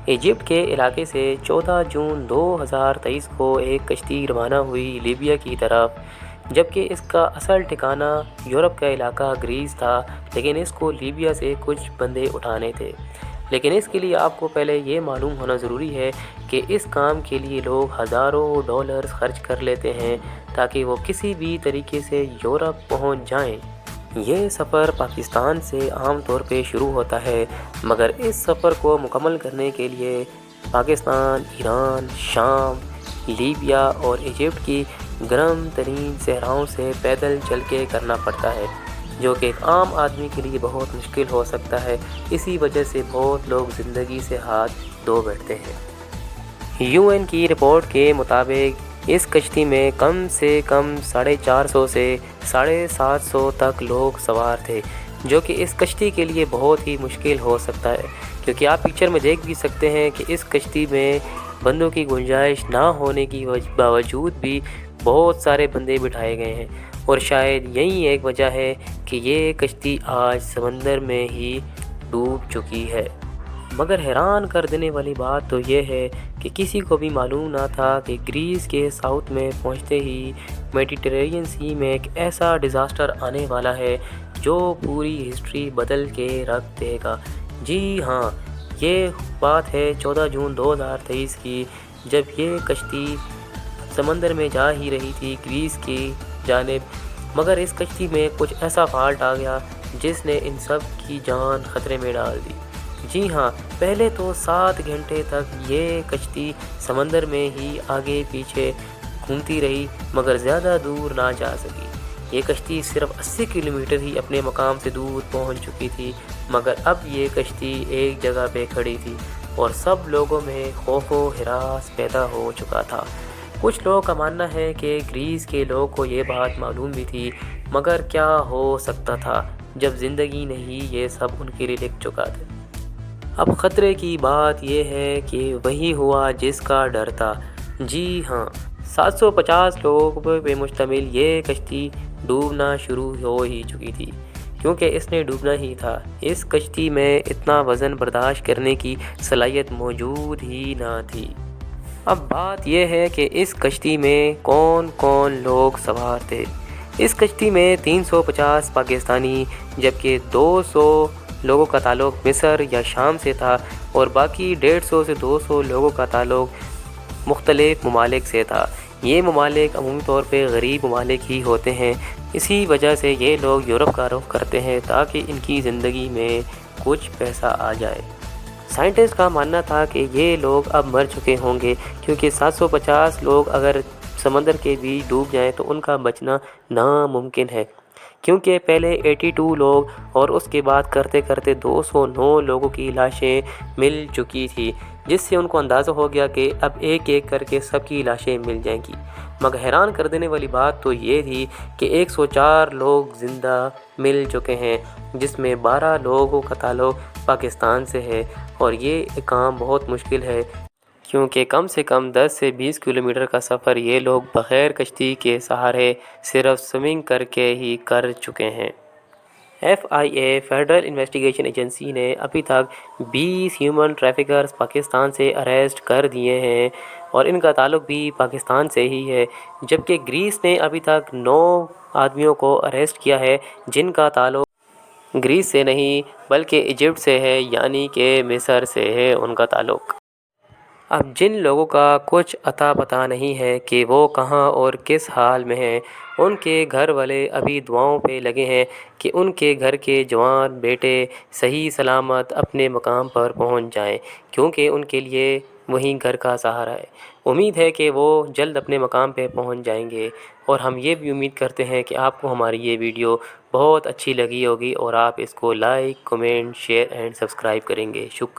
Egypt کے علاقے سے 14 جون 2023 کو ایک کشتی روانہ ہوئی لیبیا کی طرف، جبکہ اس کا اصل ٹھکانہ یورپ کا علاقہ گریس تھا، لیکن اس کو لیبیا سے کچھ بندے اٹھانے تھے۔ لیکن اس کے لیے آپ کو پہلے یہ معلوم ہونا ضروری ہے کہ اس کام کے لیے لوگ ہزاروں ڈالرز خرچ کر لیتے ہیں تاکہ وہ کسی بھی طریقے سے یورپ پہنچ جائیں۔ یہ سفر پاکستان سے عام طور پہ شروع ہوتا ہے، مگر اس سفر کو مکمل کرنے کے لیے پاکستان، ایران، شام، لیبیا اور ایجپٹ کی گرم ترین صحراؤں سے پیدل چل کے کرنا پڑتا ہے، جو کہ ایک عام آدمی کے لیے بہت مشکل ہو سکتا ہے۔ اسی وجہ سے بہت لوگ زندگی سے ہاتھ دھو بیٹھتے ہیں۔ UN کی رپورٹ کے مطابق اس کشتی میں کم سے کم 450 سے 750 تک لوگ سوار تھے، جو کہ اس کشتی کے لیے بہت ہی مشکل ہو سکتا ہے، کیونکہ آپ پکچر میں دیکھ بھی سکتے ہیں کہ اس کشتی میں بندوں کی گنجائش نہ ہونے کی باوجود بھی بہت سارے بندے بٹھائے گئے ہیں، اور شاید یہی ایک وجہ ہے کہ یہ کشتی آج سمندر میں ہی ڈوب چکی ہے۔ مگر حیران کر دینے والی بات تو یہ ہے کہ کسی کو بھی معلوم نہ تھا کہ گریس کے ساؤتھ میں پہنچتے ہی میڈیٹرینین سی میں ایک ایسا ڈیزاسٹر آنے والا ہے جو پوری ہسٹری بدل کے رکھ دے گا۔ جی ہاں، یہ بات ہے 14 جون 2023 کی، جب یہ کشتی سمندر میں جا ہی رہی تھی گریس کی جانب، مگر اس کشتی میں کچھ ایسا فالٹ آ گیا جس نے ان سب کی جان خطرے میں ڈال دی۔ جی ہاں، پہلے تو 7 گھنٹے تک یہ کشتی سمندر میں ہی آگے پیچھے گھومتی رہی، مگر زیادہ دور نہ جا سکی۔ یہ کشتی صرف 80 کلومیٹر ہی اپنے مقام سے دور پہنچ چکی تھی، مگر اب یہ کشتی ایک جگہ پہ کھڑی تھی اور سب لوگوں میں خوف و ہراس پیدا ہو چکا تھا۔ کچھ لوگوں کا ماننا ہے کہ گریس کے لوگوں کو یہ بات معلوم بھی تھی، مگر کیا ہو سکتا تھا جب زندگی نے ہی یہ سب ان کے لیے لکھ چکا تھا۔ اب خطرے کی بات یہ ہے کہ وہی ہوا جس کا ڈر تھا۔ جی ہاں، 750 لوگوں پہ مشتمل یہ کشتی ڈوبنا شروع ہو ہی چکی تھی، کیونکہ اس نے ڈوبنا ہی تھا۔ اس کشتی میں اتنا وزن برداشت کرنے کی صلاحیت موجود ہی نہ تھی۔ اب بات یہ ہے کہ اس کشتی میں کون کون لوگ سوار تھے۔ اس کشتی میں 350 پاکستانی، جبکہ 200 لوگوں کا تعلق مصر یا شام سے تھا، اور باقی 150 سے 200 لوگوں کا تعلق مختلف ممالک سے تھا۔ یہ ممالک عمومی طور پہ غریب ممالک ہی ہوتے ہیں، اسی وجہ سے یہ لوگ یورپ کا رخ کرتے ہیں تاکہ ان کی زندگی میں کچھ پیسہ آ جائے۔ سائنٹسٹ کا ماننا تھا کہ یہ لوگ اب مر چکے ہوں گے، کیونکہ 750 لوگ اگر سمندر کے بیچ ڈوب جائیں تو ان کا بچنا ناممکن ہے، کیونکہ پہلے 82 لوگ اور اس کے بعد کرتے کرتے 209 لوگوں کی لاشیں مل چکی تھی، جس سے ان کو اندازہ ہو گیا کہ اب ایک ایک کر کے سب کی لاشیں مل جائیں گی۔ مگر حیران کر دینے والی بات تو یہ تھی کہ 104 لوگ زندہ مل چکے ہیں، جس میں 12 لوگوں کا تعلق پاکستان سے ہے، اور یہ کام بہت مشکل ہے کیونکہ کم سے کم 10 سے 20 کلومیٹر کا سفر یہ لوگ بغیر کشتی کے سہارے صرف سوئمنگ کر کے ہی کر چکے ہیں۔ FIA فیڈرل انویسٹیگیشن ایجنسی نے ابھی تک 20 ہیومن ٹریفکرز پاکستان سے اریسٹ کر دیے ہیں، اور ان کا تعلق بھی پاکستان سے ہی ہے، جبکہ گریس نے ابھی تک 9 آدمیوں کو اریسٹ کیا ہے جن کا تعلق گریس سے نہیں بلکہ ایجپٹ سے ہے، یعنی کہ مصر سے ہے ان کا تعلق۔ اب جن لوگوں کا کچھ اتا پتہ نہیں ہے کہ وہ کہاں اور کس حال میں ہیں، ان کے گھر والے ابھی دعاؤں پہ لگے ہیں کہ ان کے گھر کے جوان بیٹے صحیح سلامت اپنے مقام پر پہنچ جائیں، کیونکہ ان کے لیے وہی گھر کا سہارا ہے۔ امید ہے کہ وہ جلد اپنے مقام پہ پہنچ جائیں گے، اور ہم یہ بھی امید کرتے ہیں کہ آپ کو ہماری یہ ویڈیو بہت اچھی لگی ہوگی اور آپ اس کو like, comment, share and subscribe کریں گے۔ شکریہ۔